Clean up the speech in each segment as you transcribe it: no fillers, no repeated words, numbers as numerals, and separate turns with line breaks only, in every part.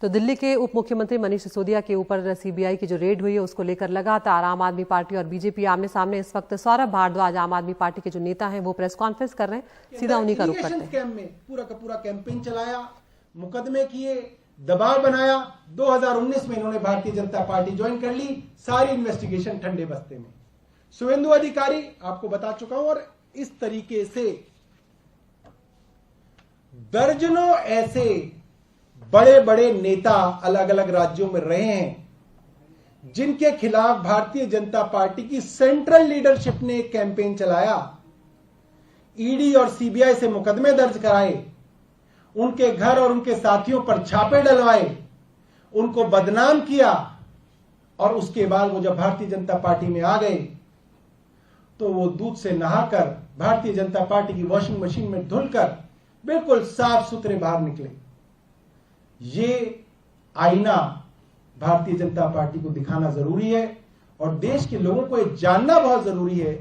तो दिल्ली के उप मुख्यमंत्री मनीष सिसोदिया के ऊपर सीबीआई की जो रेड हुई है उसको लेकर लगातार आम आदमी पार्टी और बीजेपी आमने सामने। इस वक्त सौरभ भारद्वाज आम आदमी पार्टी के जो नेता हैं वो प्रेस कॉन्फ्रेंस कर रहे हैं, सीधा उन्हीं का रुख करते हैं।
स्कैम में पूरा का पूरा कैंपेन चलाया, मुकदमे किए, दबाव बनाया। 2019 में इन्होंने भारतीय जनता पार्टी ज्वाइन कर ली, सारी इन्वेस्टिगेशन ठंडे बस्ते में। शुभेंदु अधिकारी आपको बता चुका हूं। और इस तरीके से दर्जनों ऐसे बड़े बड़े नेता अलग अलग राज्यों में रहे हैं जिनके खिलाफ भारतीय जनता पार्टी की सेंट्रल लीडरशिप ने एक कैंपेन चलाया, ईडी और सीबीआई से मुकदमे दर्ज कराए, उनके घर और उनके साथियों पर छापे डलवाए, उनको बदनाम किया। और उसके बाद वो जब भारतीय जनता पार्टी में आ गए तो वो दूध से नहाकर भारतीय जनता पार्टी की वॉशिंग मशीन में धुलकर बिल्कुल साफ सुथरे बाहर निकले। ये आईना भारतीय जनता पार्टी को दिखाना जरूरी है और देश के लोगों को यह जानना बहुत जरूरी है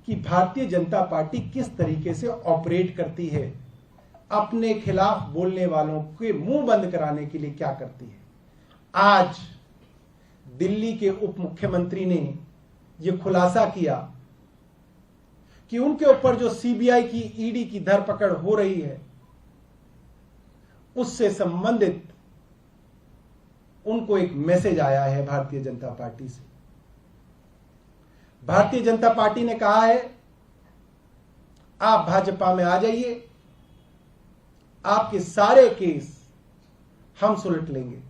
कि भारतीय जनता पार्टी किस तरीके से ऑपरेट करती है, अपने खिलाफ बोलने वालों के मुंह बंद कराने के लिए क्या करती है। आज दिल्ली के उप मुख्यमंत्री ने यह खुलासा किया कि उनके ऊपर जो सीबीआई की, ईडी की धरपकड़ हो रही है उससे संबंधित उनको एक मैसेज आया है भारतीय जनता पार्टी से। भारतीय जनता पार्टी ने कहा है आप भाजपा में आ जाइए, आपके सारे केस हम सुलट लेंगे।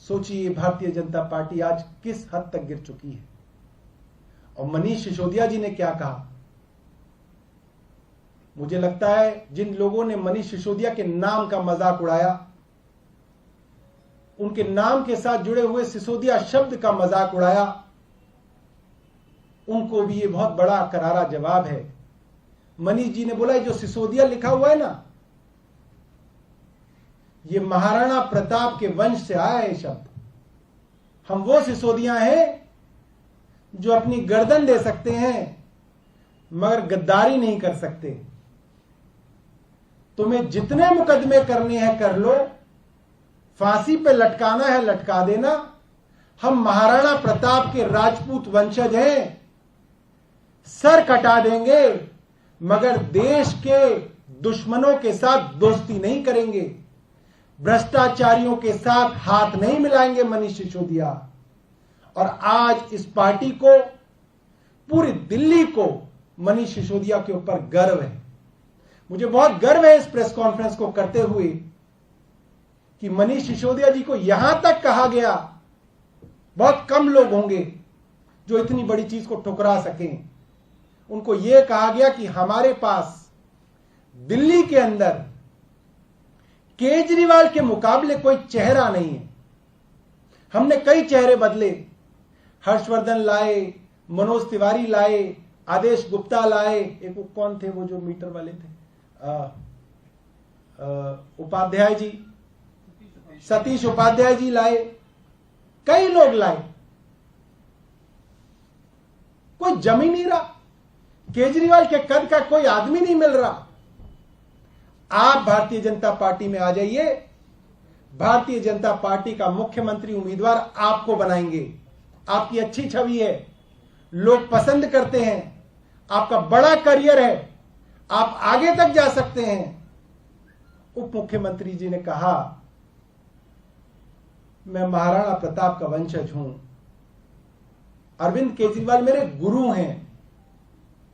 सोचिए भारतीय जनता पार्टी आज किस हद तक गिर चुकी है। और मनीष सिसोदिया जी ने क्या कहा, मुझे लगता है जिन लोगों ने मनीष सिसोदिया के नाम का मजाक उड़ाया, उनके नाम के साथ जुड़े हुए सिसोदिया शब्द का मजाक उड़ाया, उनको भी ये बहुत बड़ा करारा जवाब है। मनीष जी ने बोला जो सिसोदिया लिखा हुआ है ना, ये महाराणा प्रताप के वंश से आया है शब्द। हम वो सिसोदिया हैं जो अपनी गर्दन दे सकते हैं मगर गद्दारी नहीं कर सकते। तुम्हें जितने मुकदमे करने हैं कर लो, फांसी पे लटकाना है लटका देना। हम महाराणा प्रताप के राजपूत वंशज हैं, सर कटा देंगे मगर देश के दुश्मनों के साथ दोस्ती नहीं करेंगे, भ्रष्टाचारियों के साथ हाथ नहीं मिलाएंगे मनीष सिसोदिया। और आज इस पार्टी को, पूरी दिल्ली को मनीष सिसोदिया के ऊपर गर्व है। मुझे बहुत गर्व है इस प्रेस कॉन्फ्रेंस को करते हुए कि मनीष सिसोदिया जी को यहां तक कहा गया, बहुत कम लोग होंगे जो इतनी बड़ी चीज को ठुकरा सकें। उनको यह कहा गया कि हमारे पास दिल्ली के अंदर केजरीवाल के मुकाबले कोई चेहरा नहीं है। हमने कई चेहरे बदले, हर्षवर्धन लाए, मनोज तिवारी लाए, आदेश गुप्ता लाए, एक वो कौन थे वो जो मीटर वाले थे, उपाध्याय जी, सतीश उपाध्याय जी लाए, कई लोग लाए, कोई जम ही नहीं रहा। केजरीवाल के कद का कोई आदमी नहीं मिल रहा। आप भारतीय जनता पार्टी में आ जाइए, भारतीय जनता पार्टी का मुख्यमंत्री उम्मीदवार आपको बनाएंगे। आपकी अच्छी छवि है, लोग पसंद करते हैं, आपका बड़ा करियर है, आप आगे तक जा सकते हैं। उप मुख्यमंत्री जी ने कहा मैं महाराणा प्रताप का वंशज हूं। अरविंद केजरीवाल मेरे गुरु हैं,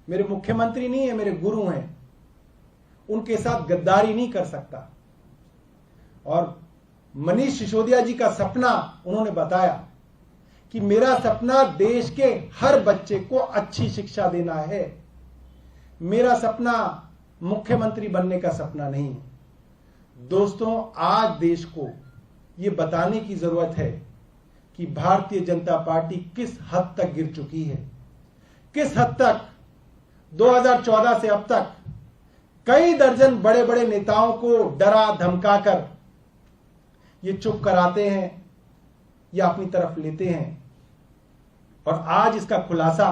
मेरे मुख्यमंत्री नहीं है, मेरे गुरु हैं। उनके साथ गद्दारी नहीं कर सकता। और मनीष सिसोदिया जी का सपना उन्होंने बताया कि मेरा सपना देश के हर बच्चे को अच्छी शिक्षा देना है। मेरा सपना मुख्यमंत्री बनने का सपना नहीं। दोस्तों, आज देश को यह बताने की जरूरत है कि भारतीय जनता पार्टी किस हद तक गिर चुकी है, किस हद तक 2014 से अब तक कई दर्जन बड़े बड़े नेताओं को डरा धमकाकर ये चुप कराते हैं या अपनी तरफ लेते हैं। और आज इसका खुलासा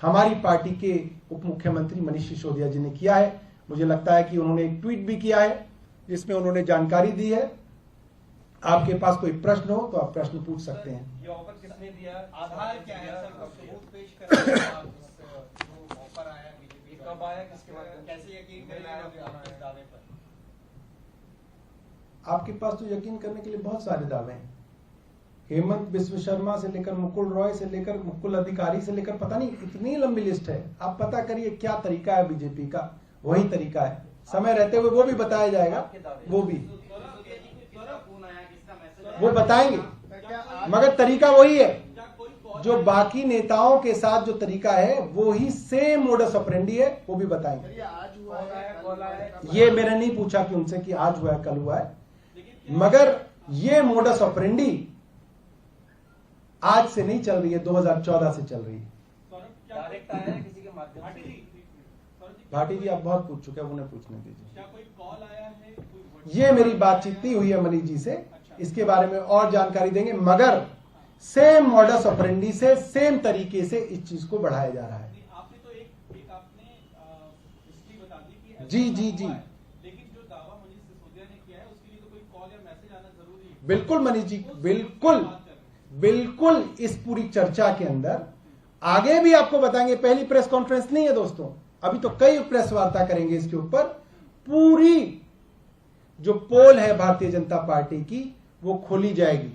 हमारी पार्टी के उप मुख्यमंत्री मनीष सिसोदिया जी ने किया है। मुझे लगता है कि उन्होंने एक ट्वीट भी किया है जिसमें उन्होंने जानकारी दी है। आपके पास कोई प्रश्न हो तो आप प्रश्न पूछ सकते हैं।
ये ऑफर किसने दिया? आधार क्या है सर? सबूत पेश करें। जो ऑफर आया बीजेपी कब आया, किसके बाद, कैसे यकीन करेंगे आप इस दावे पर?
आपके पास तो यकीन करने के लिए बहुत सारे दावे हैं। हेमंत बिस्व शर्मा से लेकर मुकुल रॉय से लेकर मुकुल अधिकारी से लेकर पता नहीं कितनी लंबी लिस्ट है। आप पता करिए क्या तरीका है बीजेपी का, वही तरीका है। समय रहते हुए वो भी बताया जाएगा, वो भी वो बताएंगे, मगर तरीका वही है जो बाकी नेताओं के साथ जो तरीका है वो ही सेम मोडस ऑपरेंडी है, वो भी बताएंगे। ये मैंने नहीं पूछा कि उनसे कि आज हुआ है कल हुआ है, मगर ये मोडस ऑपरेंडी आज से नहीं चल रही है, 2014 से चल रही है। भाटी जी आप बहुत पूछ चुके हैं, उन्हें पूछने दीजिए। ये मेरी बातचीत नहीं हुई है मनीष जी से, इसके बारे में और जानकारी देंगे, मगर सेम मॉडस ऑपरेंडी से सेम तरीके से इस चीज को बढ़ाया जा रहा है।
आपने तो एक आपने हिस्ट्री बता दी कि
जी जी जी,
लेकिन जो दावा मनीष सिसोदिया ने किया है उसके लिए तो कोई कॉल या मैसेज आना जरूरी है।
बिल्कुल मनीष जी, बिल्कुल बिल्कुल। इस पूरी चर्चा के अंदर आगे भी आपको बताएंगे। पहली प्रेस कॉन्फ्रेंस नहीं है दोस्तों, अभी तो कई प्रेस वार्ता करेंगे इसके ऊपर। पूरी जो पोल है भारतीय जनता पार्टी की वो खोली जाएगी।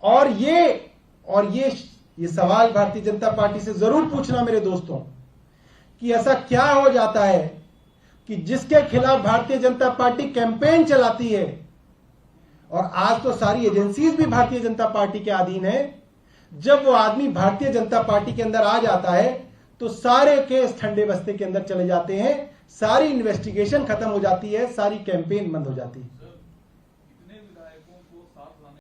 और ये सवाल भारतीय जनता पार्टी से जरूर पूछना मेरे दोस्तों कि ऐसा क्या हो जाता है कि जिसके खिलाफ भारतीय जनता पार्टी कैंपेन चलाती है, और आज तो सारी एजेंसीज भी भारतीय जनता पार्टी के अधीन है, जब वो आदमी भारतीय जनता पार्टी के अंदर आ जाता है तो सारे केस ठंडे बस्ते के अंदर चले जाते हैं, सारी इन्वेस्टिगेशन खत्म हो जाती है, सारी कैंपेन बंद हो जाती है।